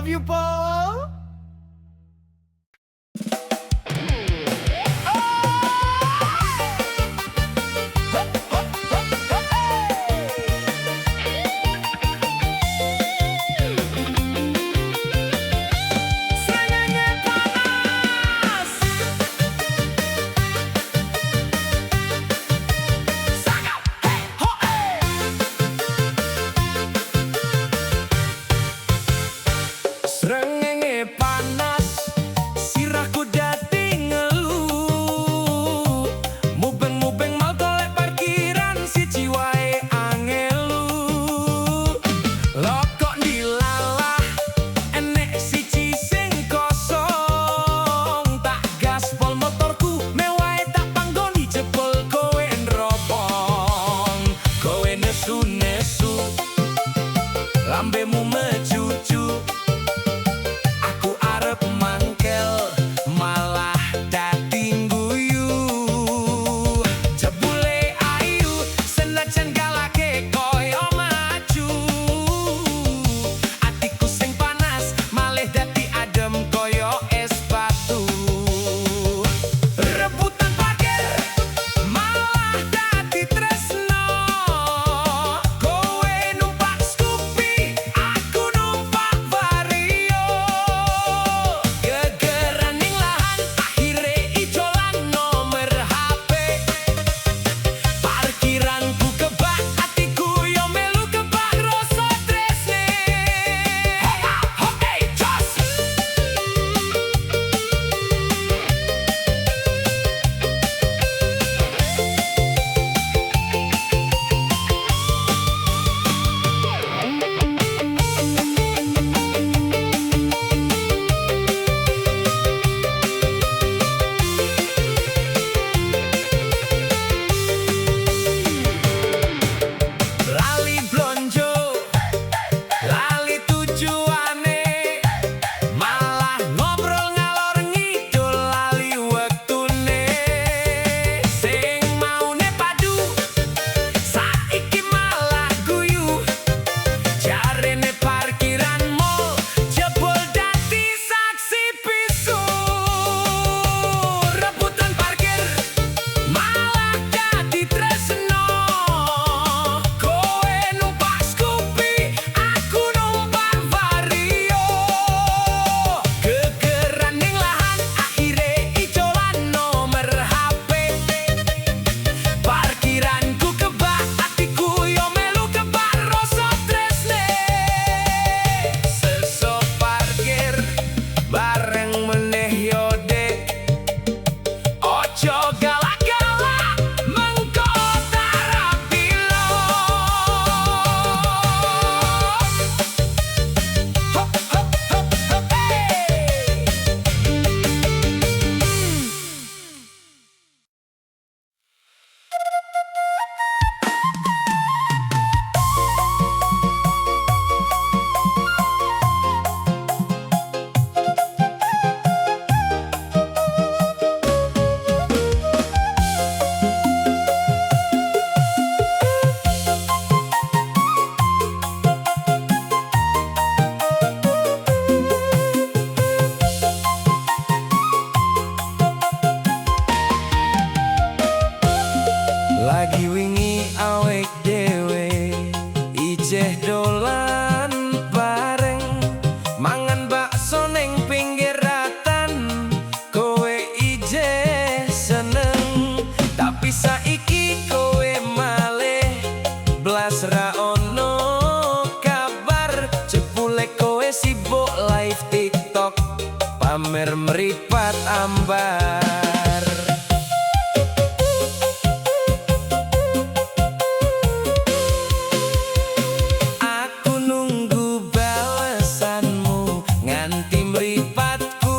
Love you, Paul. Srengenge panas, sirahku dadi ngelu. Mubeng-mubeng mau golek parkiran siji wae angelu. Lokok dilalah, enek siji sing kosong. Tak gaspol motorku, mewae tak panggoni jebol kowe nropong. Kowe nesu-nesu, lambemu mecucu. Mangkel malah dadi guyu. Jebule ayu senajan galake koyo maju. Atiku sing panas malih dadi adem koyo es batu. Rebutan parkir malah dadi tresno. Kowe numpak Scoopy, aku numpak Vario. Parkiranku kebak, hatiku yo melu kebak rasa tresne. Hey, ho, hey, jos. Lali blonjo, lali tujuane, malah ngobrol ngalor ngidul lali wektune. Sing maune padu, saiki malah guyu. Jarene parkiran mall jebol dadi saksi bisu. Rebutan parkir malah dadi tresno. Kowe numpak Scoopy, aku numpak Vario. Gegeran ning lahan, akhire ijolan nomer HP. Parkiranku kebak, hatiku yo melu kebak rasa tresne. Sesuk parkir bareng meneh yo dek. Ojo galak-galak mengko tarapilo. Hop, hop, hop, hop, hey. Lagi wingi awake dhewe ijeh dolan bareng, mangan bakso ning pinggir ratan. Kowe ijeh seneng, tapi saiki kowe malih blas ra ono kabar. Jebule kowe sibuk live TikTok, pamer meripat ambar. Aku nunggu balesanmu nganti mripatku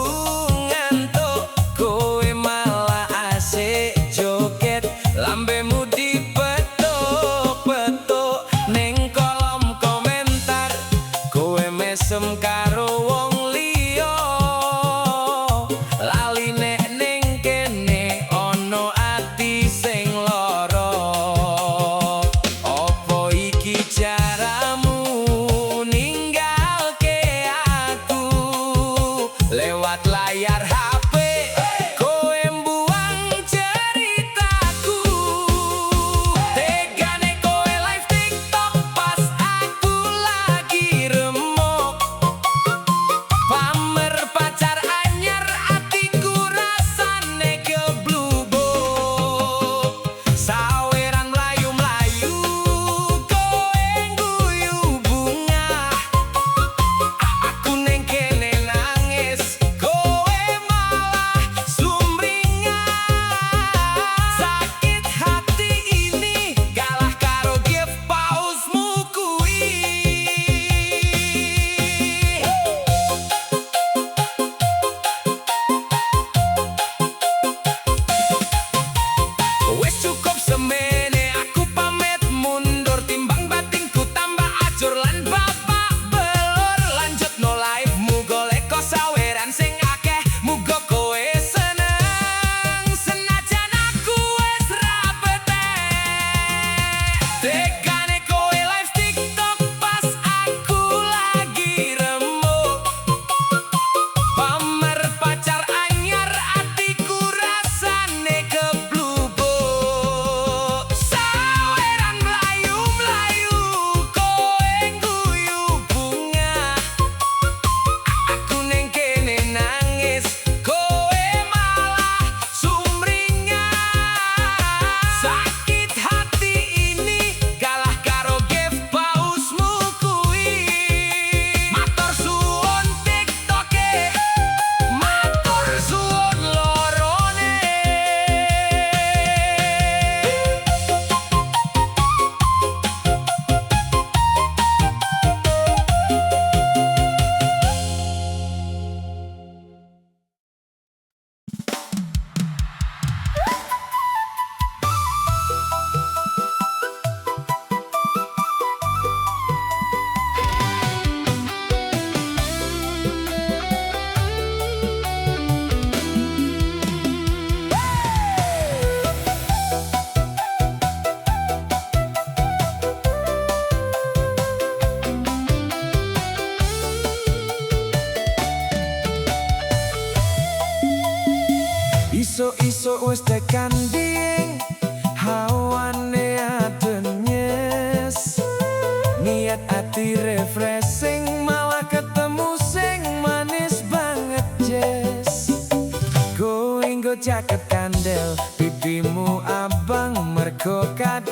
ngantuk. Kowe malah asik joget, lambemu dipetuk-petuk. Ning kolom komentar kowe mesem karo wong liya. Lali nek ning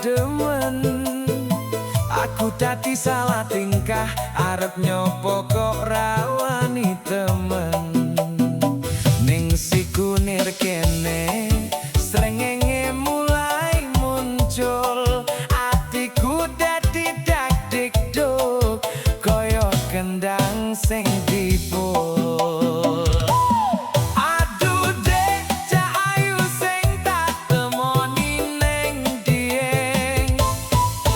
demen. Aku dadi salah tingkah, arep nyopo kok rawani temen. Ning si kunir kene srengenge mulai muncul, atiku dadi dak dikduk koyo kendang sing dipul. Aduh dek, cak ayu sing tak temoni neng dieng.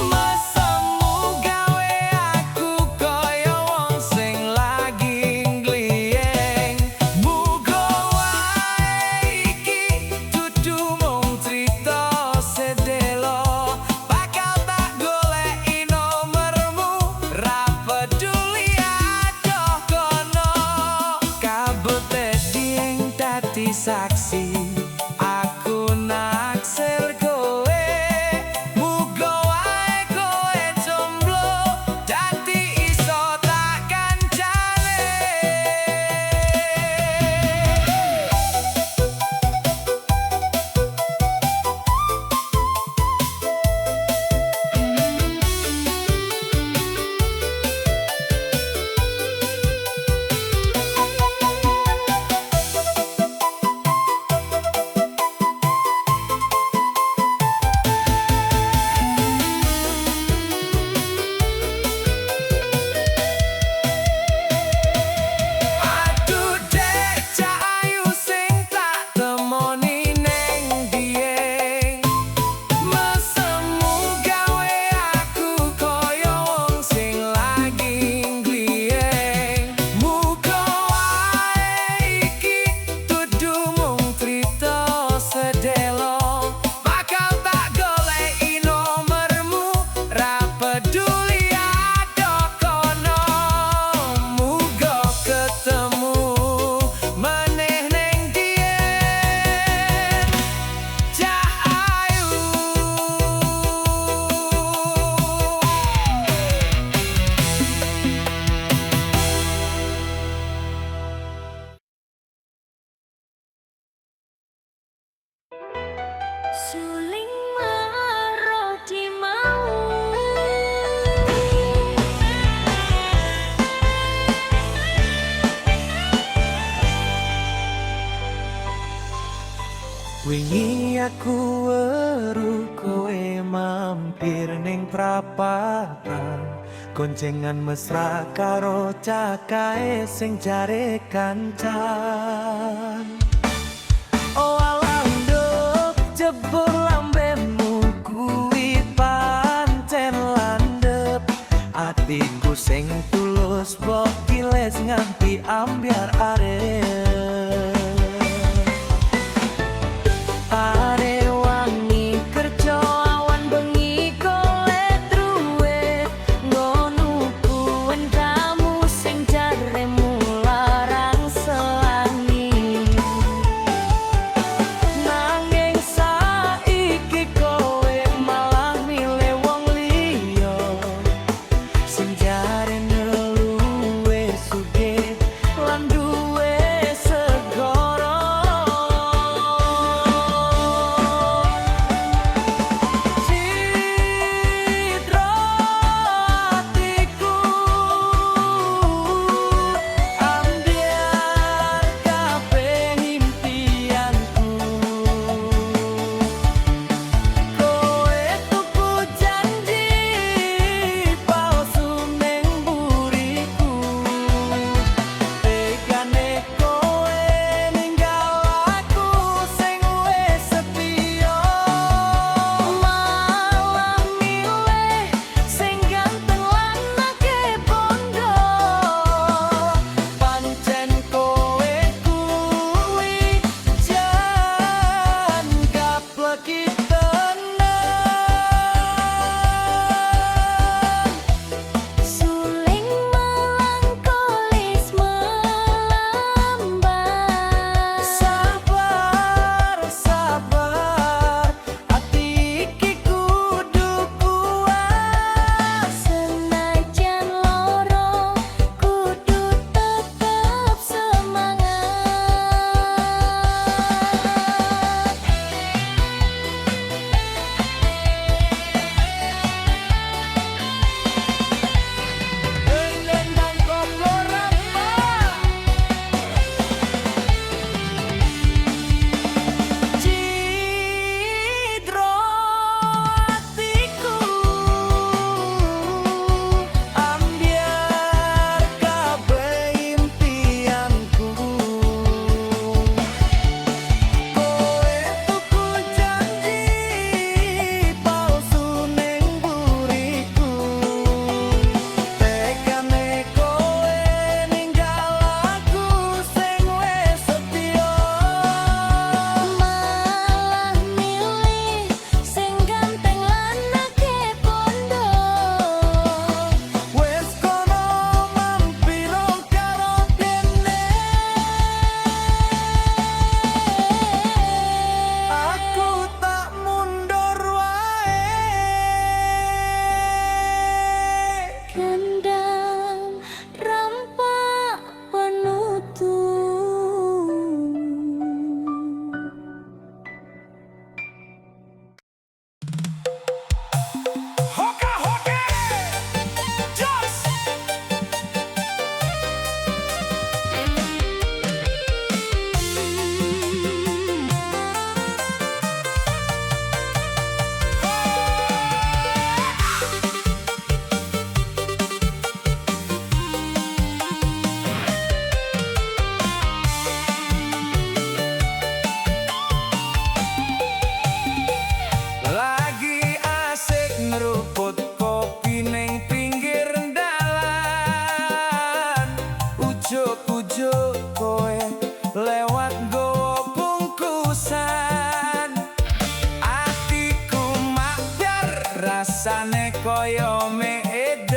Mesemu gawe aku koyo wong sing lagi ngliyeng. Muga wae iki dudu mung crita sedelo, bakal tak goleki nomermu, ra peduli adoh kono. Kabeh dieng dadi saksi, aku naksir kowe. Muga wae kowe jomblo, dadi iso tak kancane. Aduh dek, cak ayu sing tak temoni neng dieng. Mesemu gawe aku koyo wong sing lagi ngliyeng. Muga wae iki dudu mung crita sedelo, bakal tak goleki nomermu, ra peduli adoh kono. Muga ketemu meneh neng dieng, cak ayu. Suling maroti mau. Wingi aku weru kowe mampir ning prapatan, goncengan mesra karo cakae sing jare kancan. Oh alam nduk jebul lambemu kuwi pancen landhep, atiku sing tulus mbok kiles nganti ambyar arep. Are wangi kerja awan bengi kolet ruwet, ngono kuwen kamu sing jaremu larang selangi. Nanging saiki kowe malah milih wong liya, sing jarene luwih sugih lan duwe rasane koyo medan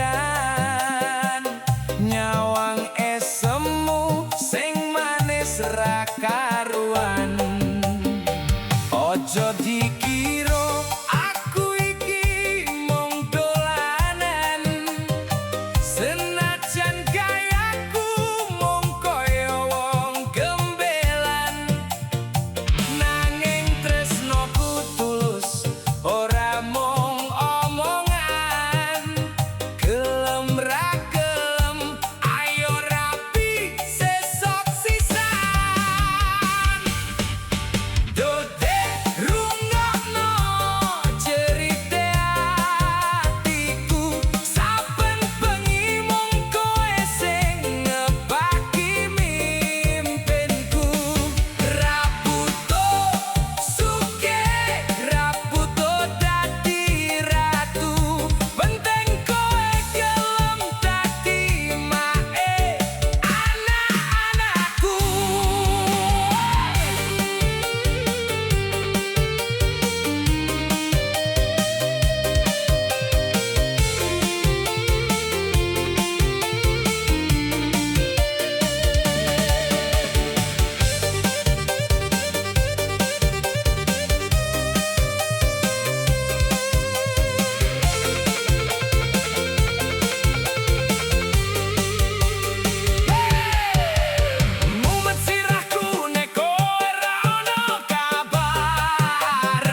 nyawang esemu sing manis ra karuan ojo dikira aku iki mung dolanan senajan gayaku mung koyo wong gembelan nanging tresnoku tulus ora mung omongan gelem ra gelem ayo rapi sesok sisan dode rungokno cerite atiku saben bengi mung koe sing ngebaki mimpinku ra butuh sugih ra butuh dadi ratu penting koe gelem dadi mae anak-anakku. Mumet sirahku nek kowe ra ono kabar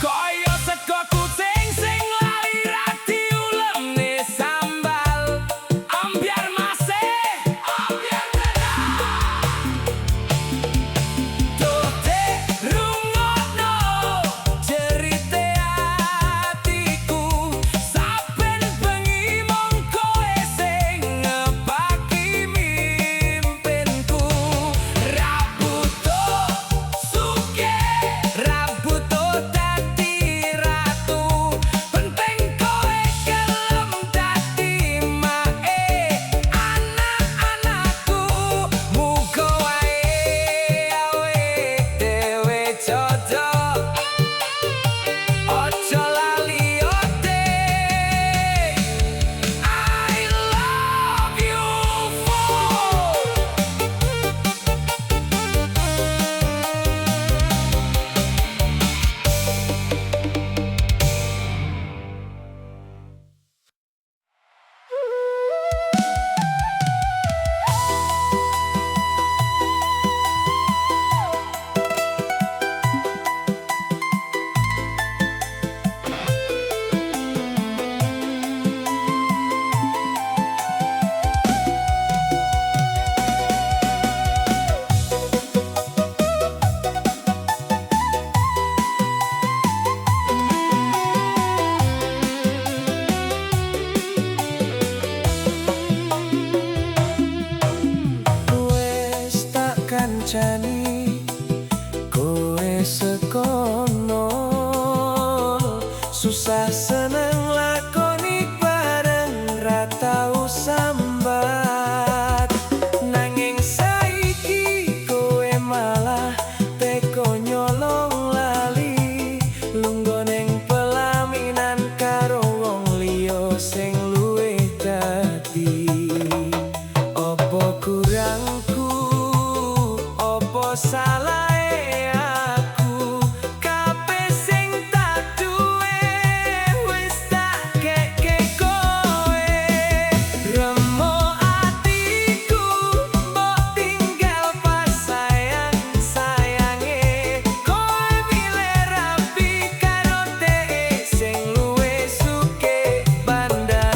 koyo sego kucing sing lali ra diulemne sambal ambyar masih ambyar tenan dode rungokno cerite atiku saben bengi mung koe sing ngebaki mimpinku ra butuh sugih ra butuh dadi ratu penting koe gelem dadi mae anak-anakku muga wae awake dhewe cocok ojo lali ote I love you for wes tak kancani kowe sekono susah seneng lakoni bareng ra tau sambat nanging saiki kowe malah teko nyolong lali lungguh ning pelaminan karo wong liya sing luwih dadi opo kurangku opo salahe aku kabeh sing tak duwe wis tak keke kowe remo atiku mbok tinggal pas sayang-sayange kowe milih rapi karo dhek sing luwih sugih bandar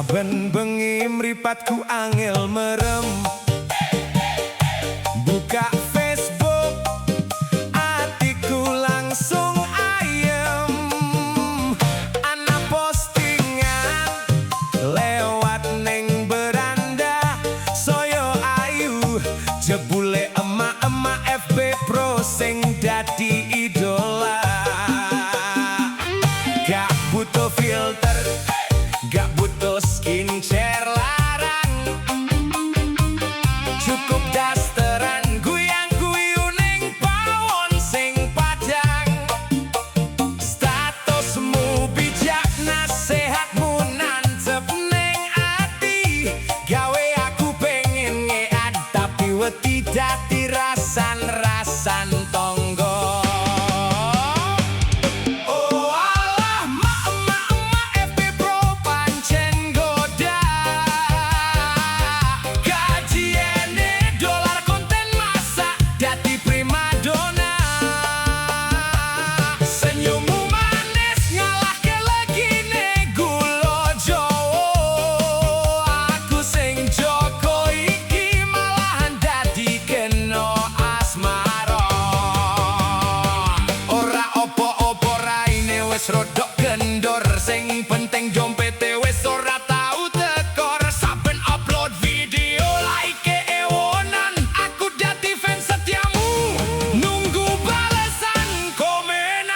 Saben bengi mripatku angel merem, buka Facebook atiku langsung ayem. Ana postingan lewat ning beranda, soyo ayu jebule emak-emak FB Pro sing dadi idola. Gak butuh filter, gak butuh skincare larang, cukup dasteran guyang-guyu ning pawon sing padang. Statusmu bijak, nasehatmu nancep ning ati, gawe aku pengen ngead tapi wedi dadi rasan-rasan tonggo. Rodok kendor, sing penting dompete wis ora tau tekor. Saben upload video like ewonan, aku dadi fans setiamu, nunggu balesan komenan.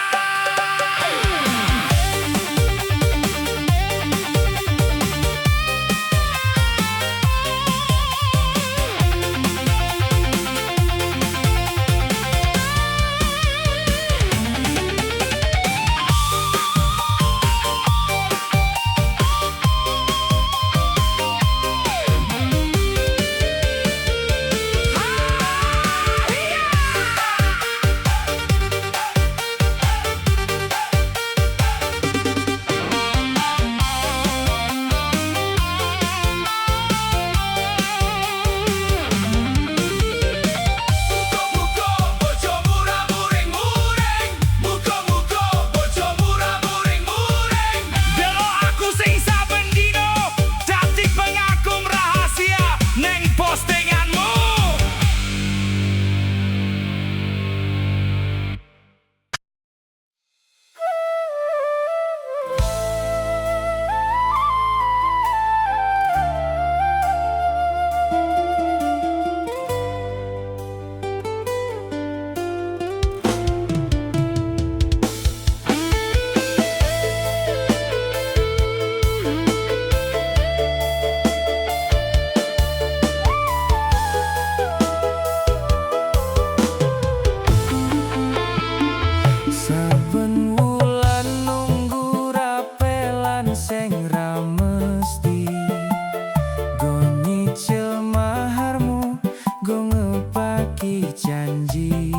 Saben wulan nunggu rapelan sing ra mesti, go nyicil maharmu, go ngepaki janji.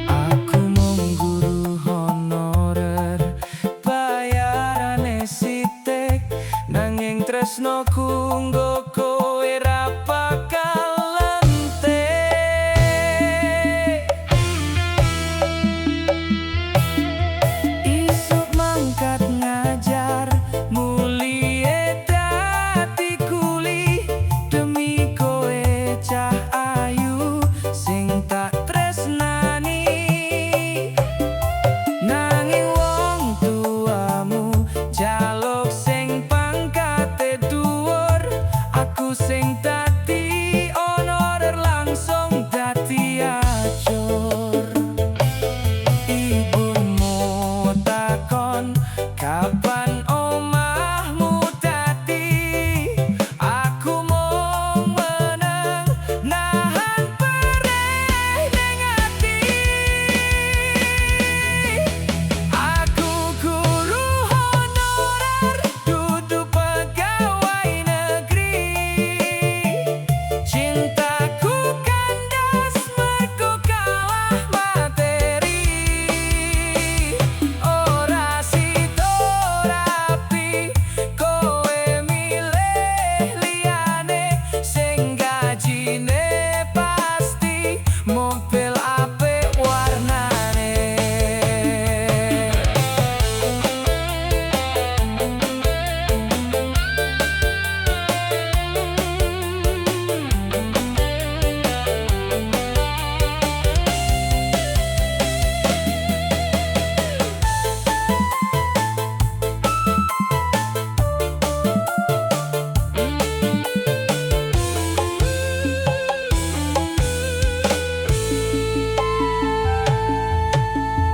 Aku mung guru honorer, bayarane sithik, nanging tresnoku nggo kowe ra bakal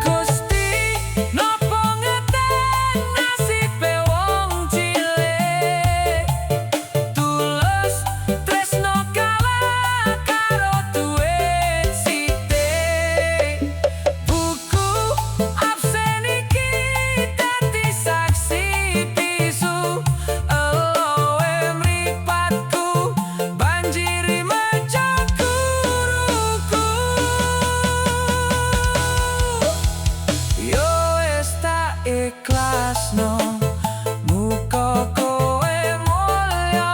Gusti nopo ngeten nasibe wong cilik, tulus tresno kalah karo duit sithik. Buku absen iki dadi saksi bisu elowe mripatku banjiri meja guruku. Yo wis tak ikhlasno muga kowe mulya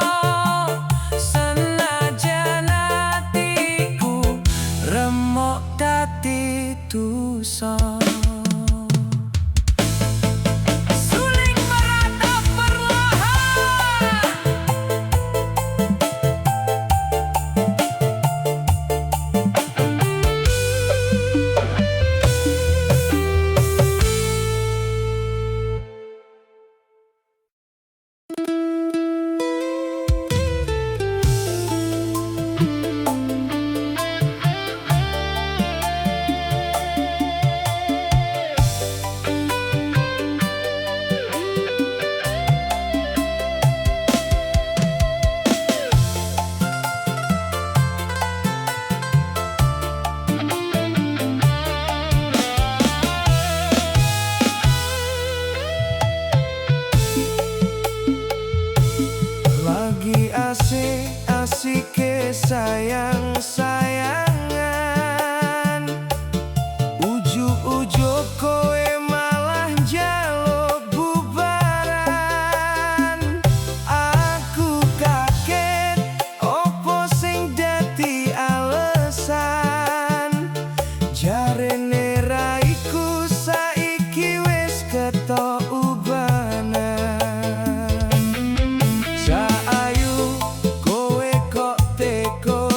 senajan atiku remuk dadi dosa. Suling meratap perlahan, lagi asik-asike sayang-sayangan, ujuk-ujuk kowe malah njaluk bubaran. Aku kaget opo sing dadi alesan, jarene raiku saiki wis ketok ubanan. Saayu kowe kok teko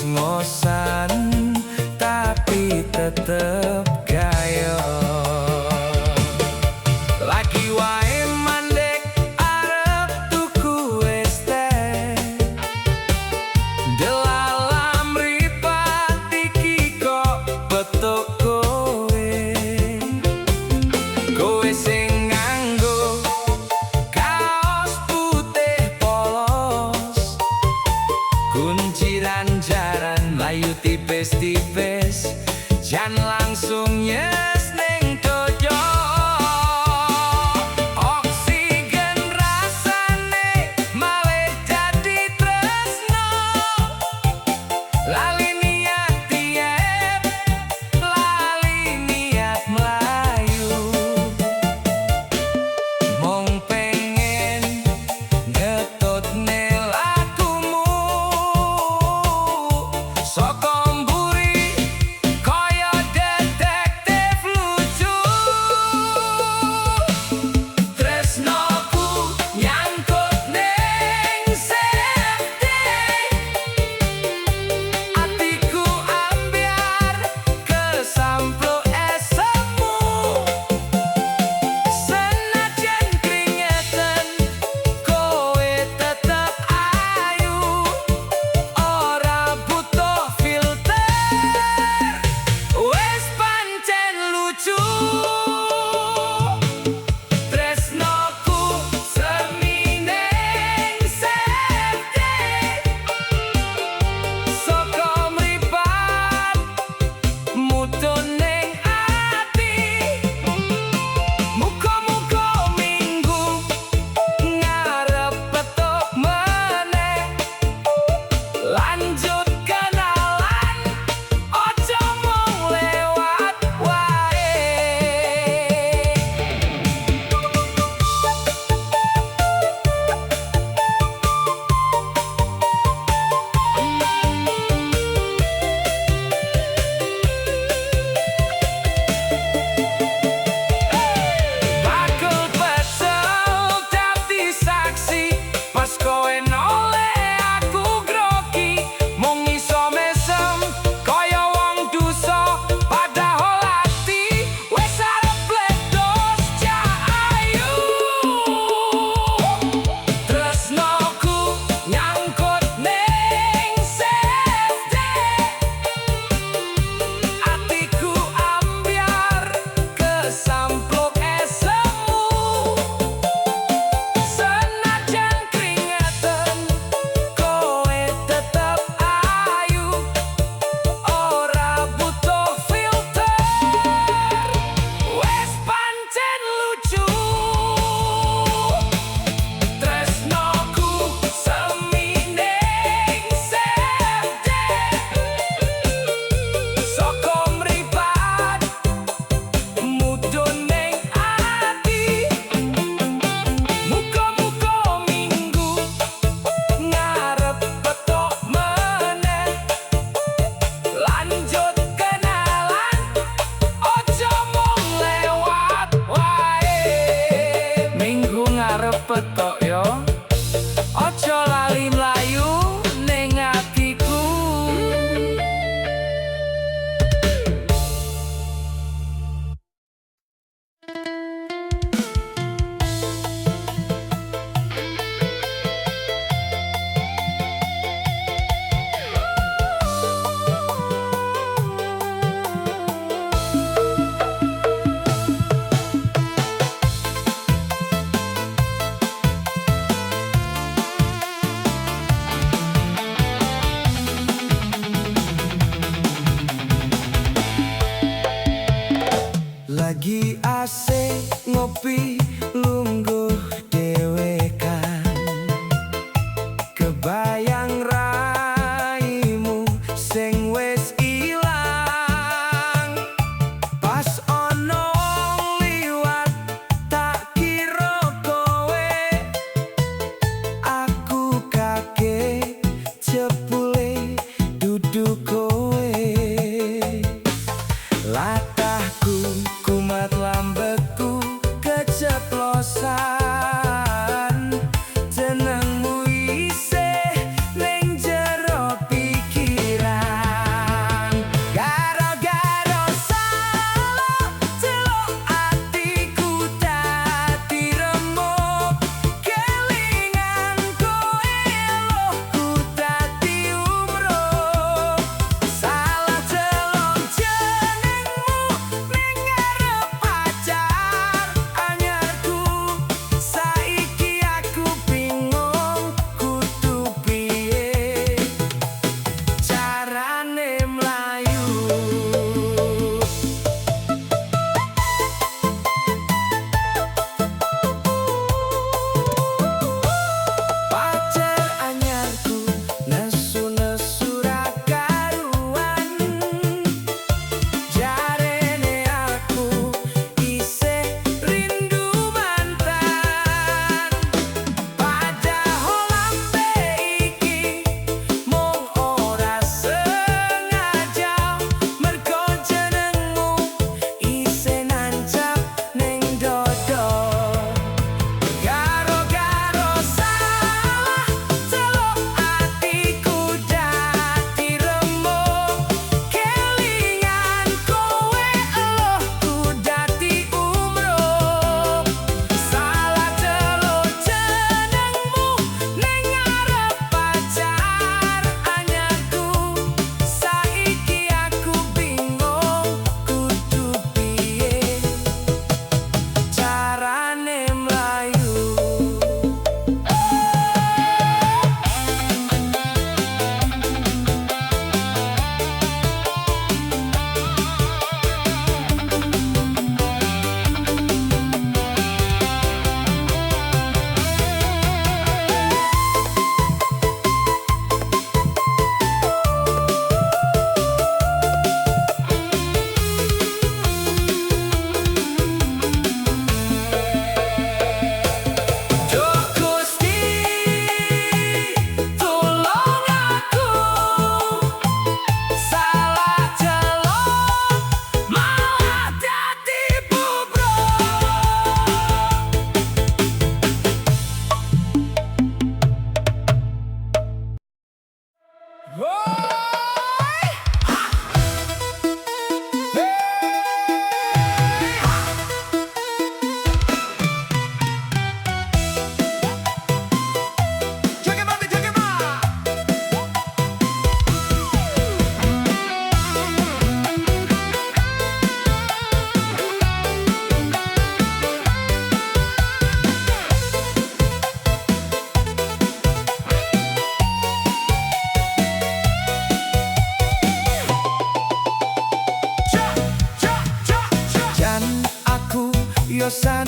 ngos-ngosan tapi tetep gayo. Lagi wae mandek arep tuku es teh, delalam mripat iki kok betuk kowe. Kowe sing nganggo kaos putih polos, kunciran jaran layu tipis-tipis, jan langsung nyes ning dojo. Oksigen rasane malah jadi tresno, lali niat tiep, lali niat mlayu. Mong pengen ngetutne lakumu saka mburi kaya detektif lucu. Tresnoku nyangkut ning safety, ati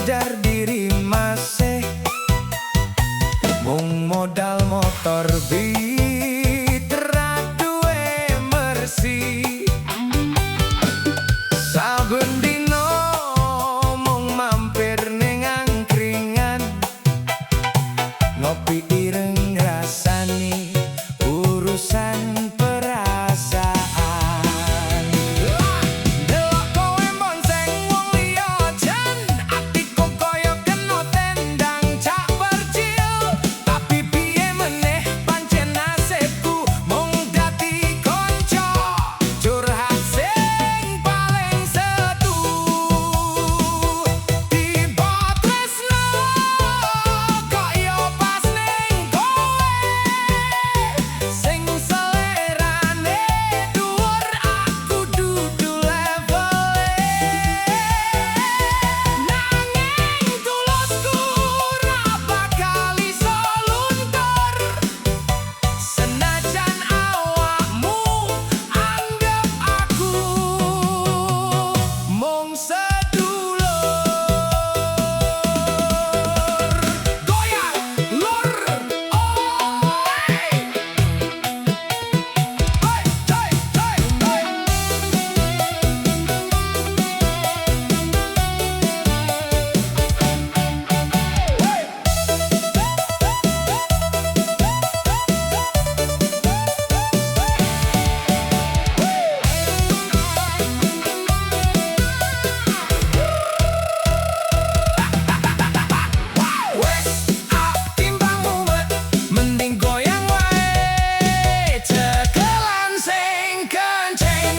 sadar diri masih mung modal motor beat ra duwe mersi. Saben dino mung mampir ning angkringan, ngopi ireng rasani urusan perasaan. Delok kowe monseng wong liya jan, atiku koyo kena tendang cak percil. Tapi piye meneh pancen nasibku mung dadi kanca curhat sing paling setu. Tiba tresno kok yo pas ning kowe, sing selerane dhuwur aku dudu levele. Nanging tulusku ra bakal iso luntur, senajan awakmu anggap aku mung sedulur. Goyang lur, oi, hei, hei, wes timbang mumet mending goyang wae, cekelan sing kenceng.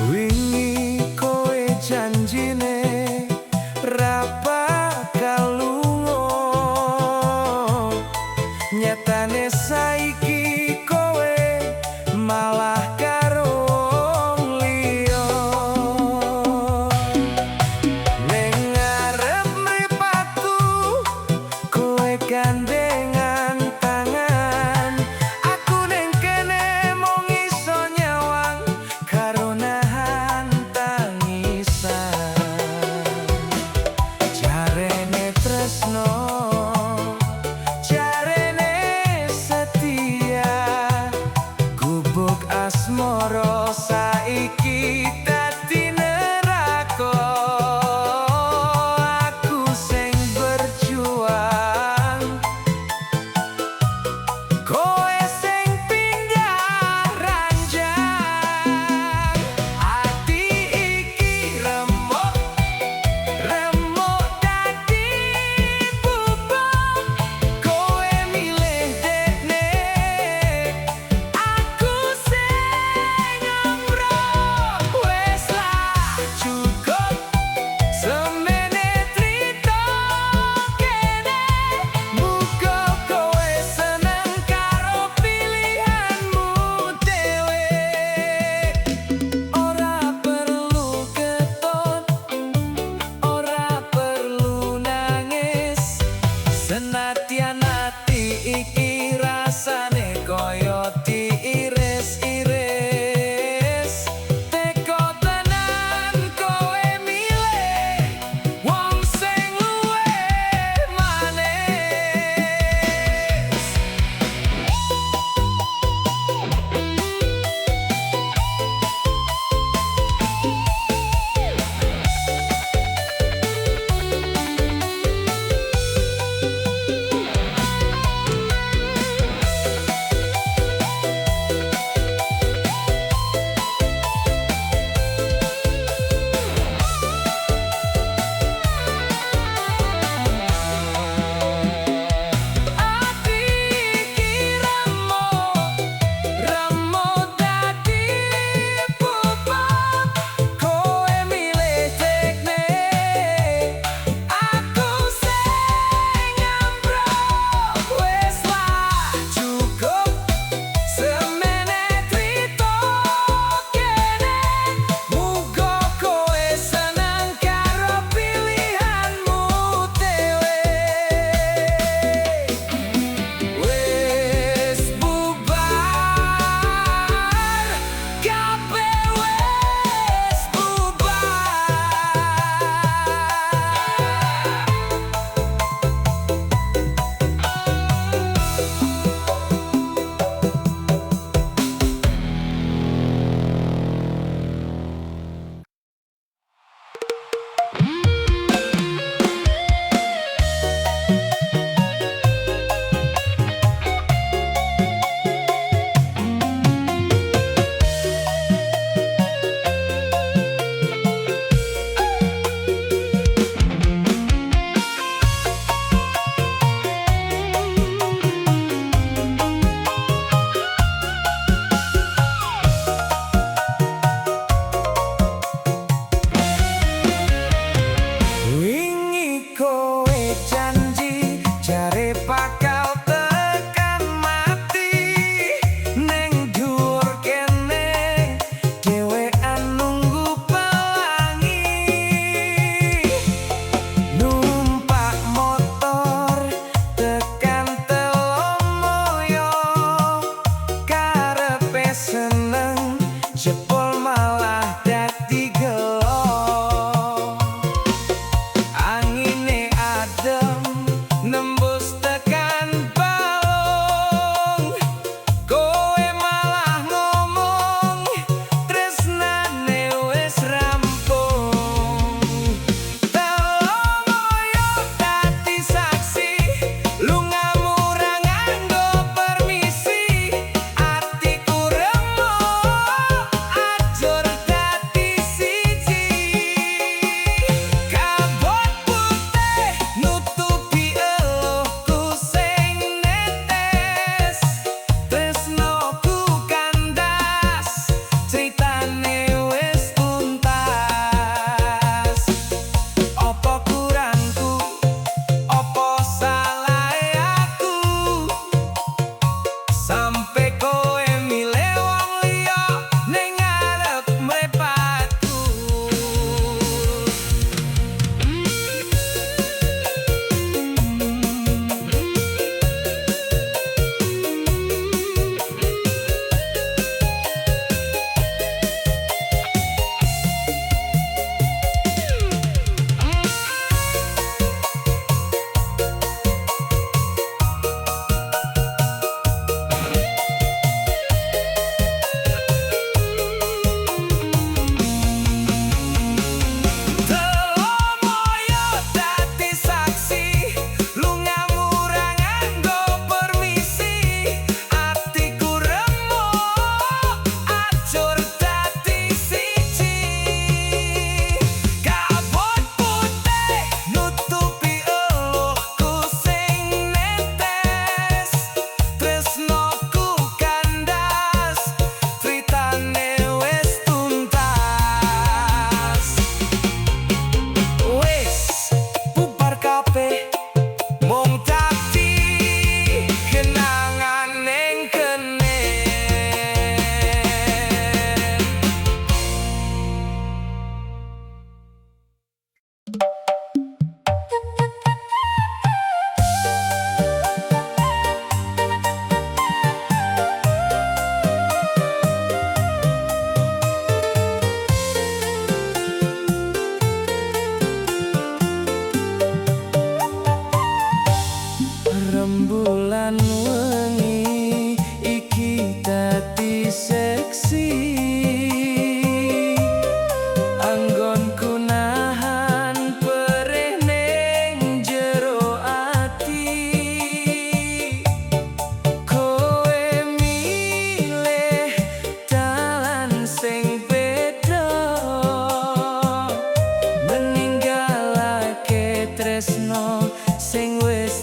Wingi kowe janjine ra bakal lunga, nyatane saiki kowe malah karo wong liya. Ning ngarep mripatku kowe gandengan tangan, aku ning kene mung iso nyawang karo nahan tangisan. Jarene tresno, jarene setia, gubuk asmara saiki dadi neraka. Aku sing berjuang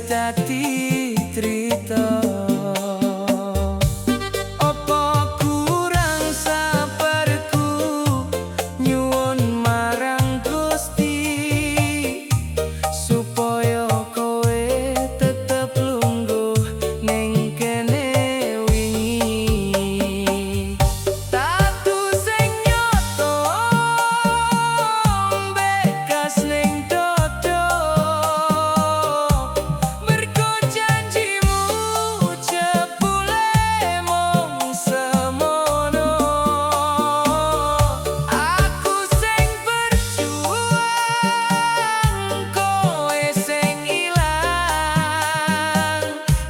dadi trita. Apa kurang sabarku nyuwun marang Gusti supaya kowe tetep lungguh ning kene wingi. Tatu sing nyoto bekas ning dodo, mergo janjimu jebule mung semono. Aku sing berjuang, kowe sing ilang,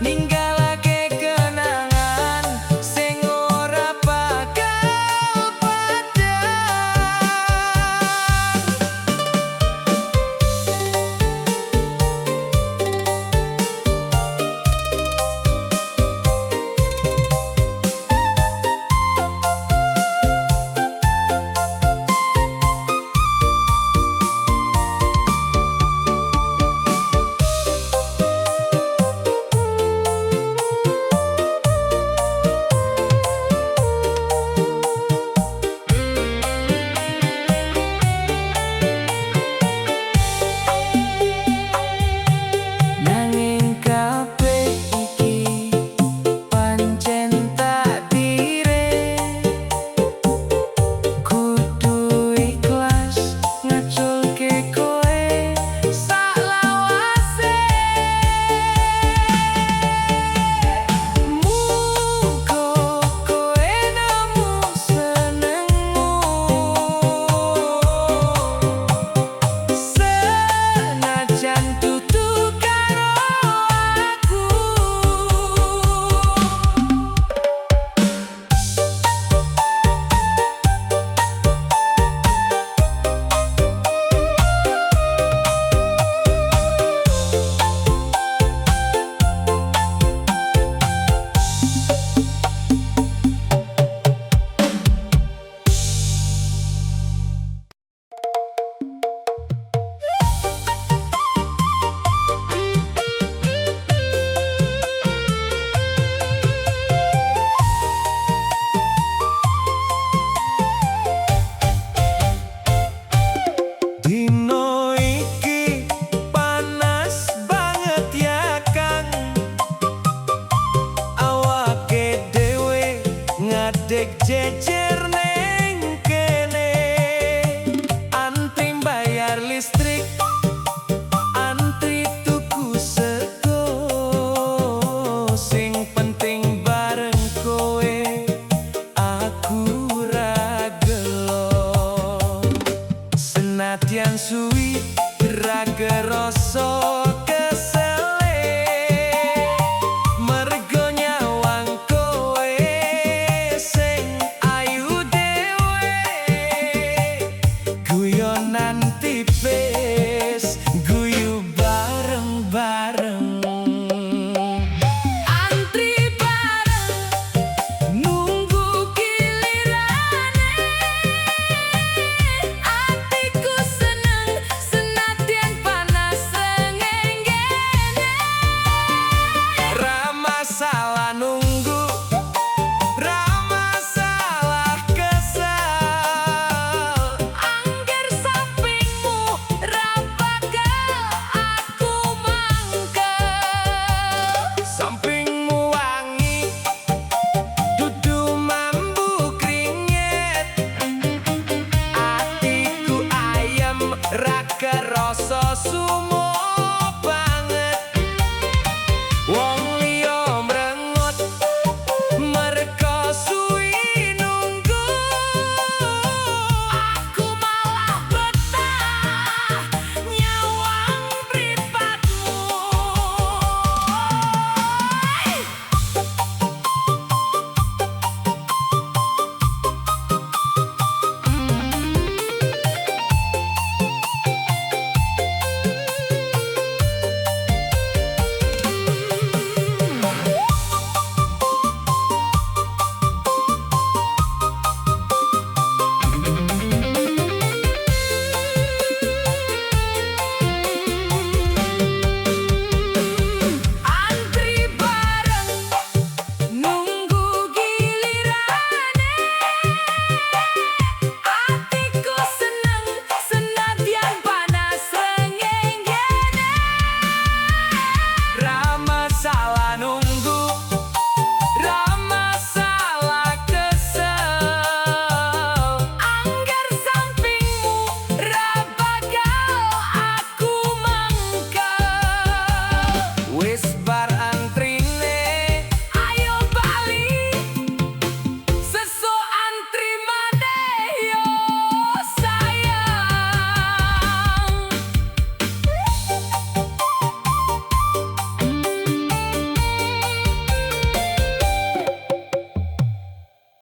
ninggalake kenangan sing ora bakal padhang. Nanging kabeh iki pancen takdire, kudu ikhlas ngaculke kowe saklawase. Muga kowe nemu senengmu, senajan dudu karo aku. Dino iki panas banget ya Kang, awake dhewe ngadeg jejer ning kene. Antri bayar listrik, antri tuku sego, sing penting bareng kowe aku ra gelo. Senadyan suwi ra kerasa kesele, mergo nyawang kowe sing ayu dhewe. Guyonan tipis guyu bareng-bareng, antri bareng nunggu gilirane. Atiku seneng senadyan panas srengenge. Ra masalah